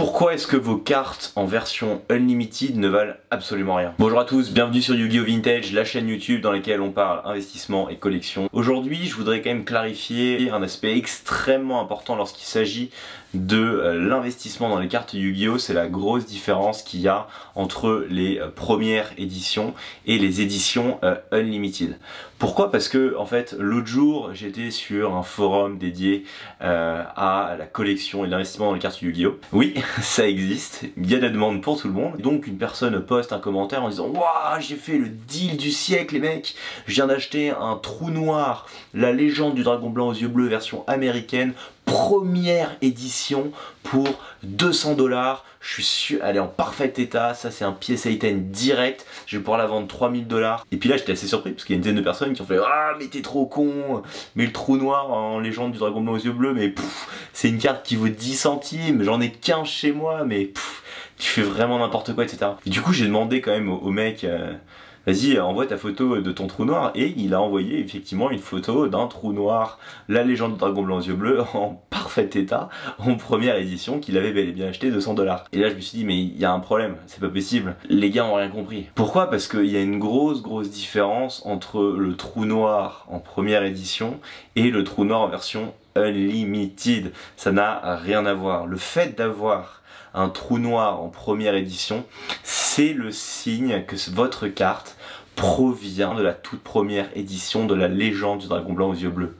Pourquoi est-ce que vos cartes en version Unlimited ne valent absolument rien? Bonjour à tous, bienvenue sur Yu-Gi-Oh Vintage, la chaîne YouTube dans laquelle on parle investissement et collection. Aujourd'hui, je voudrais quand même clarifier un aspect extrêmement important lorsqu'il s'agit de l'investissement dans les cartes Yu-Gi-Oh! C'est la grosse différence qu'il y a entre les premières éditions et les éditions Unlimited. Pourquoi? Parce que en fait l'autre jour j'étais sur un forum dédié à la collection et l'investissement dans les cartes Yu-Gi-Oh! Oui, ça existe, il y a de la demande pour tout le monde. Donc une personne poste un commentaire en disant waouh, j'ai fait le deal du siècle les mecs, je viens d'acheter un trou noir, la légende du dragon blanc aux yeux bleus version américaine, première édition pour 200 $. Je suis sûr, elle est en parfait état, ça c'est un pièce item direct, je vais pouvoir la vendre 3000 $. Et puis là j'étais assez surpris parce qu'il y a une dizaine de personnes qui ont fait ah mais t'es trop con, mais le trou noir en légende du dragon blanc aux yeux bleus, mais c'est une carte qui vaut 10 centimes, j'en ai 15 chez moi, mais tu fais vraiment n'importe quoi, etc. Et du coup j'ai demandé quand même au mec vas-y, envoie ta photo de ton trou noir, et il a envoyé effectivement une photo d'un trou noir, la légende du dragon blanc aux yeux bleus, en parfait état, en première édition, qu'il avait bel et bien acheté 200 $. Et là je me suis dit mais il y a un problème, c'est pas possible, les gars ont rien compris. Pourquoi? Parce qu'il y a une grosse différence entre le trou noir en première édition et le trou noir en version Unlimited, ça n'a rien à voir. Le fait d'avoir un trou noir en première édition, c'est le signe que votre carte provient de la toute première édition de la légende du dragon blanc aux yeux bleus.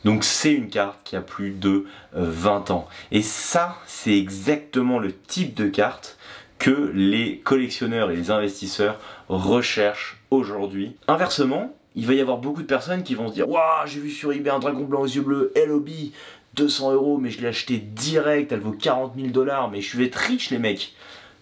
Donc c'est une carte qui a plus de 20 ans. Et ça, c'est exactement le type de carte que les collectionneurs et les investisseurs recherchent aujourd'hui. Inversement, il va y avoir beaucoup de personnes qui vont se dire waouh, j'ai vu sur eBay un dragon blanc aux yeux bleus LOB 200 €, mais je l'ai acheté direct, elle vaut 40 000 $, mais je vais être riche les mecs.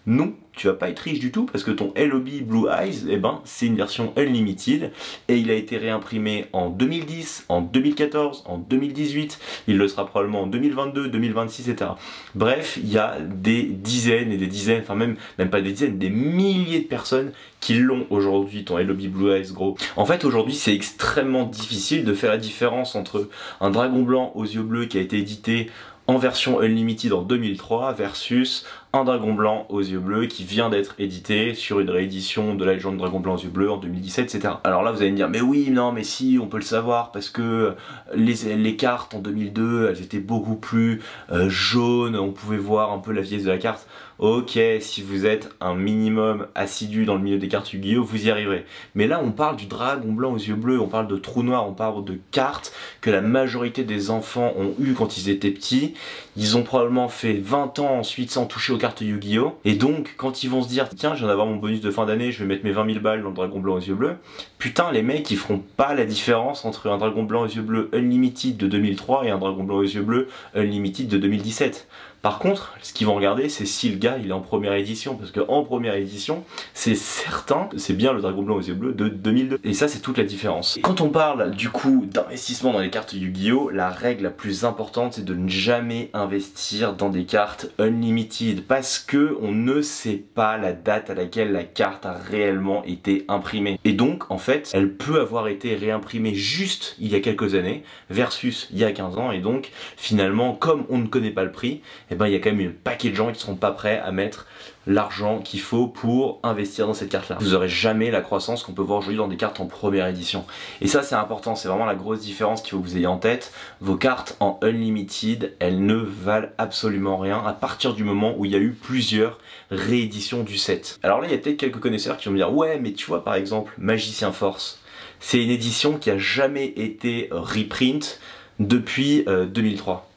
Non, tu vas pas être riche du tout parce que ton LOB Blue Eyes, eh ben, c'est une version Unlimited et il a été réimprimé en 2010, en 2014, en 2018, il le sera probablement en 2022, 2026, etc. Bref, il y a des dizaines et des dizaines, enfin même pas des dizaines, des milliers de personnes qui l'ont aujourd'hui, ton LOB Blue Eyes gros. En fait, aujourd'hui, c'est extrêmement difficile de faire la différence entre un dragon blanc aux yeux bleus qui a été édité en version Unlimited en 2003 versus un dragon blanc aux yeux bleus qui vient d'être édité sur une réédition de la légende dragon blanc aux yeux bleus en 2017, etc. Alors là vous allez me dire mais oui, non mais si, on peut le savoir parce que les cartes en 2002 elles étaient beaucoup plus jaunes, on pouvait voir un peu la vieillesse de la carte. Ok, si vous êtes un minimum assidu dans le milieu des cartes Yu-Gi-Oh, vous y arriverez. Mais là on parle du dragon blanc aux yeux bleus, on parle de trou noir, on parle de cartes que la majorité des enfants ont eu quand ils étaient petits. Ils ont probablement fait 20 ans ensuite sans toucher aux cartes Yu-Gi-Oh! Et donc quand ils vont se dire tiens, je viens d'avoir mon bonus de fin d'année, je vais mettre mes 20 000 balles dans le dragon blanc aux yeux bleus, putain les mecs ils feront pas la différence entre un dragon blanc aux yeux bleus Unlimited de 2003 et un dragon blanc aux yeux bleus Unlimited de 2017. Par contre, ce qu'ils vont regarder, c'est si le gars il est en première édition, parce qu'en première édition, c'est certain que c'est bien le dragon blanc aux yeux bleus de 2002. Et ça, c'est toute la différence. Et quand on parle du coup d'investissement dans les cartes Yu-Gi-Oh, la règle la plus importante, c'est de ne jamais investir dans des cartes Unlimited, parce que on ne sait pas la date à laquelle la carte a réellement été imprimée. Et donc, en fait, elle peut avoir été réimprimée juste il y a quelques années, versus il y a 15 ans, et donc, finalement, comme on ne connaît pas le prix, eh ben, il y a quand même un paquet de gens qui seront pas prêts à mettre l'argent qu'il faut pour investir dans cette carte là. Vous n'aurez jamais la croissance qu'on peut voir aujourd'hui dans des cartes en première édition. Et ça c'est important, c'est vraiment la grosse différence qu'il faut que vous ayez en tête. Vos cartes en Unlimited, elles ne valent absolument rien à partir du moment où il y a eu plusieurs rééditions du set. Alors là il y a peut-être quelques connaisseurs qui vont me dire ouais mais tu vois par exemple Magicien Force, c'est une édition qui a jamais été reprint depuis 2003.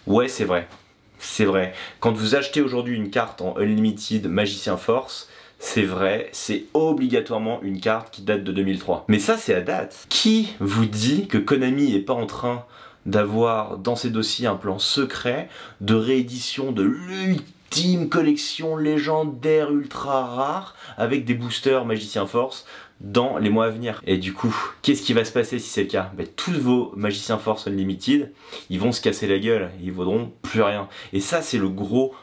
Ouais c'est vrai. C'est vrai, quand vous achetez aujourd'hui une carte en Unlimited Magicien Force, c'est vrai, c'est obligatoirement une carte qui date de 2003. Mais ça c'est à date. Qui vous dit que Konami est pas en train d'avoir dans ses dossiers un plan secret de réédition de l'ultime collection légendaire ultra rare avec des boosters Magicien Force dans les mois à venir? Et du coup, qu'est-ce qui va se passer si c'est le cas? Tous vos Magicien Force Unlimited, ils vont se casser la gueule, ils vaudront plus rien. Et ça c'est le gros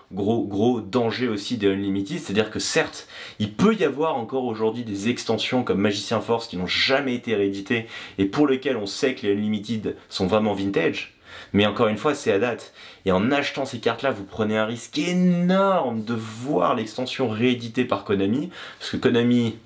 danger aussi des Unlimited, c'est-à-dire que certes, il peut y avoir encore aujourd'hui des extensions comme Magicien Force qui n'ont jamais été rééditées et pour lesquelles on sait que les Unlimited sont vraiment vintage. Mais encore une fois, c'est à date. Et en achetant ces cartes-là, vous prenez un risque énorme de voir l'extension rééditée par Konami. Parce que Konami,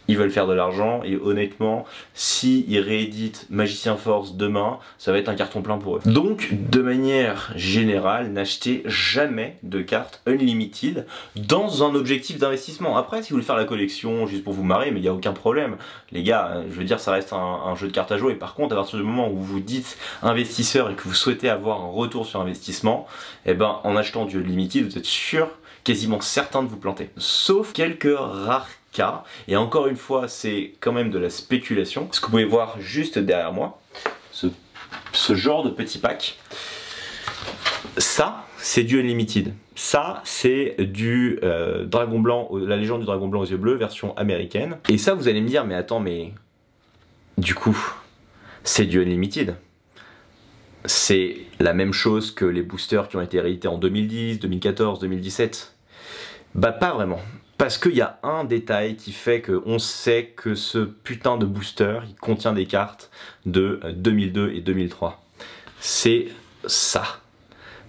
ils veulent faire de l'argent. Et honnêtement, s'ils rééditent Magicien Force demain, ça va être un carton plein pour eux. Donc, de manière générale, n'achetez jamais de cartes Unlimited dans un objectif d'investissement. Après, si vous voulez faire la collection juste pour vous marrer, mais il n'y a aucun problème. Les gars, je veux dire, ça reste un jeu de cartes à jouer. Par contre, à partir du moment où vous dites investisseur et que vous souhaitez avoir un retour sur investissement, eh ben, en achetant du Unlimited, vous êtes sûr, quasiment certain de vous planter. Sauf quelques rares cas, et encore une fois, c'est quand même de la spéculation. Ce que vous pouvez voir juste derrière moi, ce genre de petit pack, ça, c'est du Unlimited. Ça, c'est du Dragon Blanc, la légende du Dragon Blanc aux yeux bleus, version américaine. Et ça, vous allez me dire, mais attends, mais du coup, c'est du Unlimited. C'est la même chose que les boosters qui ont été réédités en 2010, 2014, 2017. Bah pas vraiment. Parce qu'il y a un détail qui fait qu'on sait que ce putain de booster, il contient des cartes de 2002 et 2003. C'est ça.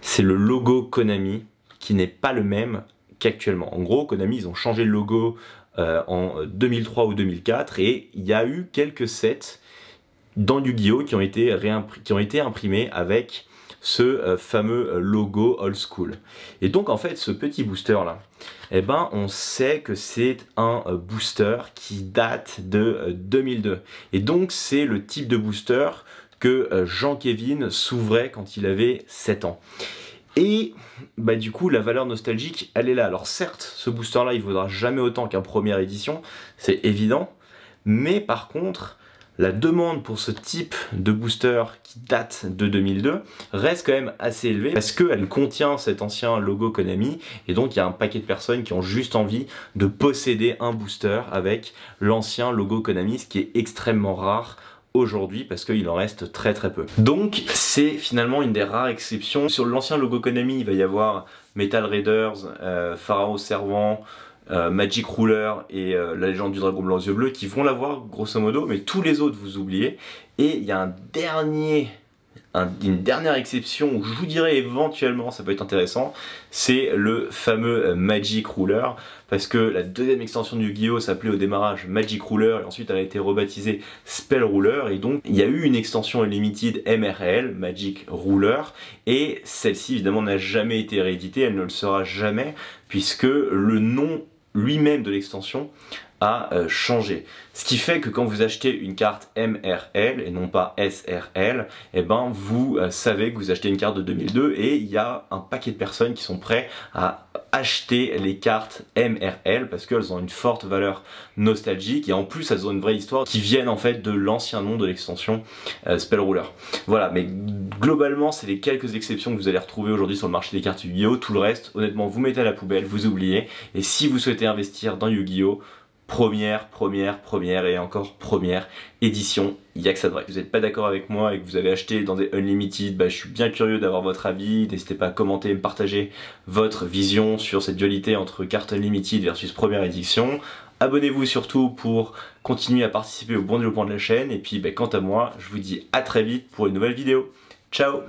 C'est le logo Konami qui n'est pas le même qu'actuellement. En gros, Konami, ils ont changé le logo en 2003 ou 2004 et il y a eu quelques sets dans Yu-Gi-Oh! Qui ont été imprimés avec ce fameux logo old school. Et donc en fait, ce petit booster là, eh ben, on sait que c'est un booster qui date de 2002. Et donc c'est le type de booster que Jean-Kévin s'ouvrait quand il avait 7 ans. Et bah, du coup, la valeur nostalgique, elle est là. Alors certes, ce booster là, il ne vaudra jamais autant qu'un première édition, c'est évident. Mais par contre, la demande pour ce type de booster qui date de 2002 reste quand même assez élevée parce qu'elle contient cet ancien logo Konami et donc il y a un paquet de personnes qui ont juste envie de posséder un booster avec l'ancien logo Konami, ce qui est extrêmement rare aujourd'hui parce qu'il en reste très très peu. Donc c'est finalement une des rares exceptions. Sur l'ancien logo Konami, il va y avoir Metal Raiders, Pharaoh Servant, Magic Ruler et la légende du Dragon Blanc aux yeux bleus qui vont l'avoir grosso modo, mais tous les autres vous oubliez. Et il y a une dernière exception où je vous dirais éventuellement ça peut être intéressant, c'est le fameux Magic Ruler, parce que la deuxième extension du Yu-Gi-Oh s'appelait au démarrage Magic Ruler et ensuite elle a été rebaptisée Spell Ruler, et donc il y a eu une extension Unlimited MRL, Magic Ruler, et celle-ci évidemment n'a jamais été rééditée, elle ne le sera jamais puisque le nom lui-même de l'extension a changé. Ce qui fait que quand vous achetez une carte MRL et non pas SRL, eh ben vous savez que vous achetez une carte de 2002 et il y a un paquet de personnes qui sont prêts à acheter les cartes MRL parce qu'elles ont une forte valeur nostalgique et en plus elles ont une vraie histoire qui viennent en fait de l'ancien nom de l'extension Spell Ruler. Voilà, mais globalement c'est les quelques exceptions que vous allez retrouver aujourd'hui sur le marché des cartes Yu-Gi-Oh! Tout le reste, honnêtement, vous mettez à la poubelle, vous oubliez, et si vous souhaitez investir dans Yu-Gi-Oh! Première et encore première édition, il n'y a que ça de vrai. Si vous n'êtes pas d'accord avec moi et que vous avez acheté dans des Unlimited, bah, je suis bien curieux d'avoir votre avis. N'hésitez pas à commenter et me partager votre vision sur cette dualité entre carte Unlimited versus première édition. Abonnez-vous surtout pour continuer à participer au bon développement de la chaîne. Et puis bah, quant à moi, je vous dis à très vite pour une nouvelle vidéo. Ciao!